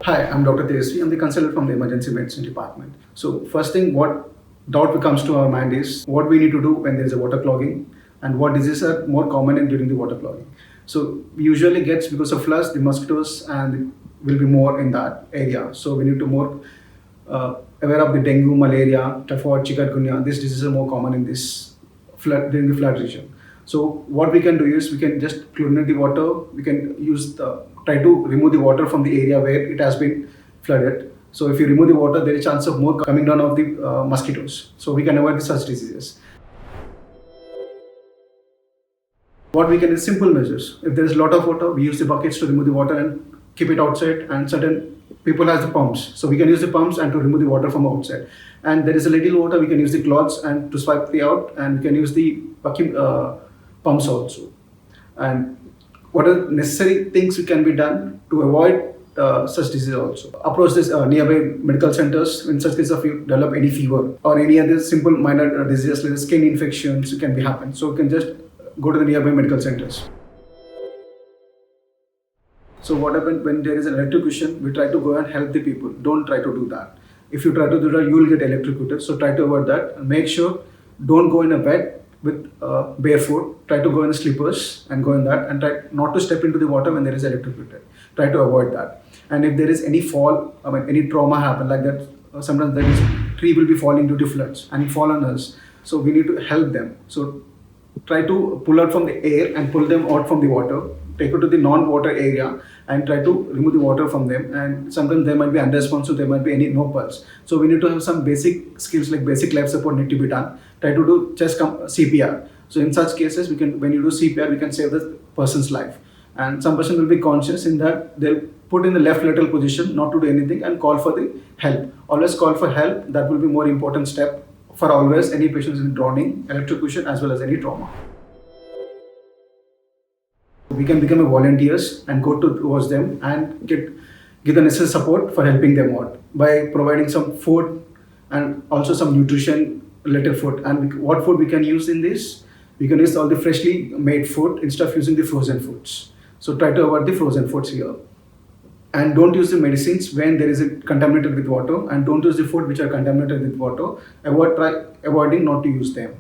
Hi, I'm Dr. Tejasvi. I'm the consultant from the emergency medicine department. So first thing, what doubt comes to our mind is what we need to do when there is a water clogging and what diseases are more common during the water clogging. So usually gets because of floods, the mosquitoes and will be more in that area. So we need to more aware of the dengue, malaria, typhoid, chikungunya. These diseases are more common in this flood during the flood region. So what we can do is we can just chlorinate the water. We can try to remove the water from the area where it has been flooded. So if you remove the water, there is a chance of more coming down of the mosquitoes. So we can avoid such diseases. What we can is simple measures. If there is a lot of water, we use the buckets to remove the water and keep it outside. And certain people have the pumps, so we can use the pumps and to remove the water from outside. And there is a little water, we can use the cloths and to swipe the out, and we can use the vacuum pumps also. And what are necessary things we can be done to avoid such disease also. Approach this nearby medical centers in such case if you develop any fever or any other simple minor diseases like skin infections can be happen. So you can just go to the nearby medical centers. So what happens when there is an electrocution, we try to go and help the people. Don't try to do that. If you try to do that, you will get electrocuted. So try to avoid that and make sure don't go in a bed with barefoot. Try to go in slippers and go in that, and try not to step into the water when there is electrocuted. Try to avoid that. And if there is any fall, any trauma happen like that, sometimes there is tree will be falling due to floods and it fall on us. So we need to help them. So try to pull out from the air and pull them out from the water. Take it to the non-water area and try to remove the water from them. And sometimes they might be unresponsive, there might be no pulse. So we need to have some basic skills like basic life support need to be done. Try to do chest CPR. So in such cases, when you do CPR, we can save the person's life. And some person will be conscious in that they'll put in the left lateral position, not to do anything, and call for the help. Always call for help. That will be more important step for always any patients in drowning, electrocution, as well as any trauma. We can become a volunteers and go towards them and give the necessary support for helping them out by providing some food and also some nutrition related food. And what food we can use in this? We can use all the freshly made food instead of using the frozen foods. So try to avoid the frozen foods here. And don't use the medicines when there is a contaminated with water, and don't use the food which are contaminated with water. Try avoiding not to use them.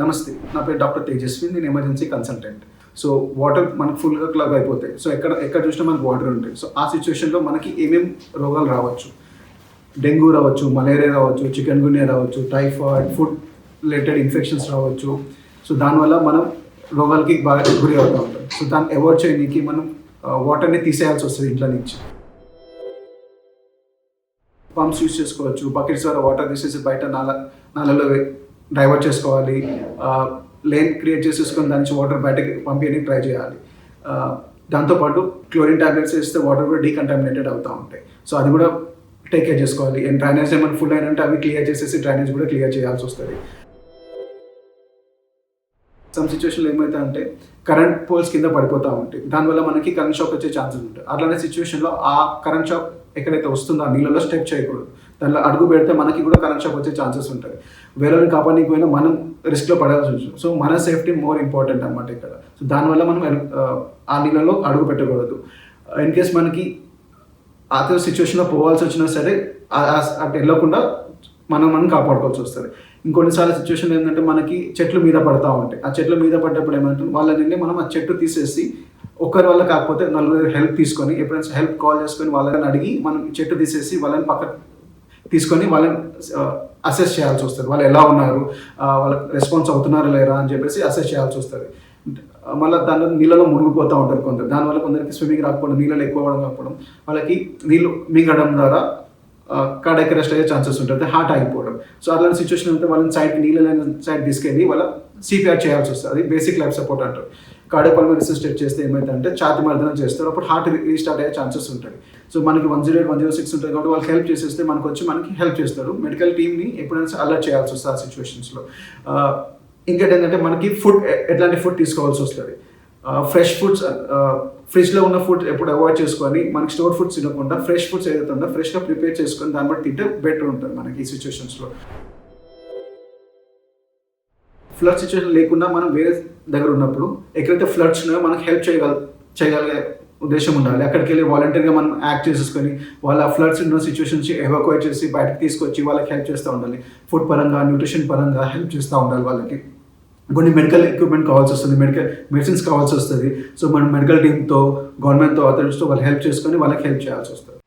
నమస్తే, నా పేరు doctor Tejaswi, నేను emergency consultant. So water మనకు ఫుల్గా clog అయిపోతాయి. So ఎక్కడ చూసినా మనకు వాటర్ ఉంటాయి. సో ఆ సిచ్యువేషన్లో మనకి ఏమేమి రోగాలు రావచ్చు? డెంగ్యూ రావచ్చు, మలేరియా రావచ్చు, చికెన్గున్యా రావచ్చు, టైఫాయిడ్, ఫుడ్ రిలేటెడ్ ఇన్ఫెక్షన్స్ రావచ్చు. సో దానివల్ల మనం రోగాలకి బాగా గురి అవుతూ ఉంటాం. సో దాన్ని అవాయిడ్ చేయడానికి మనం వాటర్ని తీసేయాల్సి వస్తుంది ఇంట్లో నుంచి. పంప్స్ యూస్ చేసుకోవచ్చు, బకెట్స్ ద్వారా వాటర్ తీసేసి బయట నాలలో డైవర్ట్ చేసుకోవాలి. లేన్ క్రియేట్ చేసేసుకొని దాని నుంచి వాటర్ బయటకి పంపించడానికి ట్రై చేయాలి. దాంతోపాటు క్లోరిన్ టాబ్లెట్స్ వేస్తే వాటర్ కూడా డీకంటామినేటెడ్ అవుతూ ఉంటాయి. సో అది కూడా టేక్ కేర్ చేసుకోవాలి. అండ్ డ్రైనేజ్ ఏమైనా ఫుల్ అయినంటే అవి క్లియర్ చేసేసి డ్రైనేజ్ కూడా క్లియర్ చేయాల్సి వస్తుంది. సమ్ సిచ్యువేషన్లో ఏమవుతా అంటే కరెంట్ పోల్స్ కింద పడిపోతూ ఉంటాయి. దానివల్ల మనకి కరెంట్ షాక్ వచ్చే ఛాన్సెస్ ఉంటాయి. అట్లానే సిచ్యువేషన్లో ఆ కరెంట్ షాక్ ఎక్కడైతే వస్తుందో ఆ నీళ్ళలో స్టెప్ చేయకూడదు. దానిలో అడుగు పెడితే మనకి కూడా కరెంట్ షాక్ వచ్చే ఛాన్సెస్ ఉంటాయి. వేరేని కాపాడకపోయినా మనం రిస్క్లో పడాల్సి ఉంటుంది. సో మన సేఫ్టీ మోర్ ఇంపార్టెంట్ అన్నమాట ఇక్కడ. సో దానివల్ల మనం ఆ నీళ్ళలో అడుగు పెట్టకూడదు. ఇన్ కేస్ మనకి ఆ సిచ్యువేషన్లో పోవాల్సి వచ్చినా సరే అటు వెళ్ళకుండా మనం కాపాడుకోవాల్సి వస్తుంది. ఇంకొన్నిసార్లు సిచ్యువేషన్ ఏంటంటే మనకి చెట్లు మీద పడతా ఉంటాయి. ఆ చెట్ల మీద పడ్డప్పుడు ఏమంటుంది వాళ్ళని మనం ఆ చెట్టు తీసేసి ఒకరి వల్ల కాకపోతే నలుగురు హెల్ప్ తీసుకొని ఎప్పుడైనా హెల్ప్ కాల్ చేసుకొని వాళ్ళని అడిగి మనం చెట్టు తీసేసి వాళ్ళని పక్క తీసుకొని వాళ్ళని అసెస్ చేయాల్సి వస్తుంది. వాళ్ళు ఎలా ఉన్నారు, వాళ్ళకి రెస్పాన్స్ అవుతున్నారా లేరా అని చెప్పేసి అసెస్ చేయాల్సి వస్తుంది. మళ్ళీ దానిలో నీళ్ళలో మునిగిపోతూ ఉంటారు కొందరు. దానివల్ల కొందరికి స్విమ్మింగ్ రాకపోవడం, నీళ్ళలో ఎక్కువ అవ్వడం కాకపోవడం, వాళ్ళకి నీళ్ళు మింగడం ద్వారా కార్డియాక్ అరెస్ట్ అయ్యే ఛాన్సెస్ ఉంటుంది, హార్ట్ ఆగిపోవడం. సో అలాంటి సిచ్యువేషన్ ఉంటే వాళ్ళని నీళ్ళ సైడ్ తీసుకెళ్ళి వాళ్ళ సిపిఆర్ చేయాల్సి వస్తుంది. అది బేసిక్ లైఫ్ సపోర్ట్ అంటారు. కార్డియోపల్మనరీ రెసిస్టేట్ చేస్తే ఏమైందంటే ఛాతీ మర్దనం చేస్తారు, అప్పుడు హార్ట్ రీస్టార్ట్ అయ్యే ఛాన్సెస్ ఉంటుంది. సో మనకి 108, 106 ఉంటుంది కాబట్టి వాళ్ళకి హెల్ప్ చేసేస్తే మనకి హెల్ప్ చేస్తారు. మెడికల్ టీమ్ని ఎప్పుడైనా అలర్ట్ చేయాల్సి వస్తుంది ఆ సిచ్యువేషన్స్లో. ఇంకోటి ఏంటంటే మనకి ఫుడ్ ఎట్లాంటి ఫుడ్ తీసుకోవాల్సి వస్తుంది. ఫ్రెష్ ఫుడ్స్, ఫ్రిడ్జ్లో ఉన్న ఫుడ్ ఎప్పుడు అవాయిడ్ చేసుకొని మనకి స్టోర్ ఫుడ్స్ తినకుండా ఫ్రెష్ ఫుడ్స్ ఏదైతే ఉందో ఫ్రెష్గా ప్రిపేర్ చేసుకొని దాన్ని బట్టి తింటే బెటర్ ఉంటుంది మనకి ఈ సిచ్యువేషన్స్లో. ఫ్లడ్ సిచ్యువేషన్ లేకుండా మనం వేరే దగ్గర ఉన్నప్పుడు ఎక్కడైతే ఫ్లడ్స్ ఉన్నాయో మనకు హెల్ప్ చేయగలిగే ఉద్దేశం ఉండాలి. అక్కడికి వెళ్ళి వాలంటీర్గా మనం యాక్ట్ చేసేసుకొని వాళ్ళ ఫ్లడ్స్ ఉన్న సిచ్యువేషన్స్ ఎవాక్యుయేట్ చేసి బయటకు తీసుకొచ్చి వాళ్ళకి హెల్ప్ చేస్తూ ఉండాలి. ఫుడ్ పరంగా, న్యూట్రిషన్ పరంగా హెల్ప్ చేస్తూ ఉండాలి వాళ్ళకి. కొన్ని మెడికల్ ఎక్విప్మెంట్ కావాల్సి వస్తుంది, మెడిసిన్స్ కావాల్సి వస్తుంది. సో మనం మెడికల్ టీమ్తో, గవర్నమెంట్తో, అథారిటీస్తో వాళ్ళు హెల్ప్ చేసుకొని వాళ్ళకి హెల్ప్ చేయాల్సి వస్తుంది.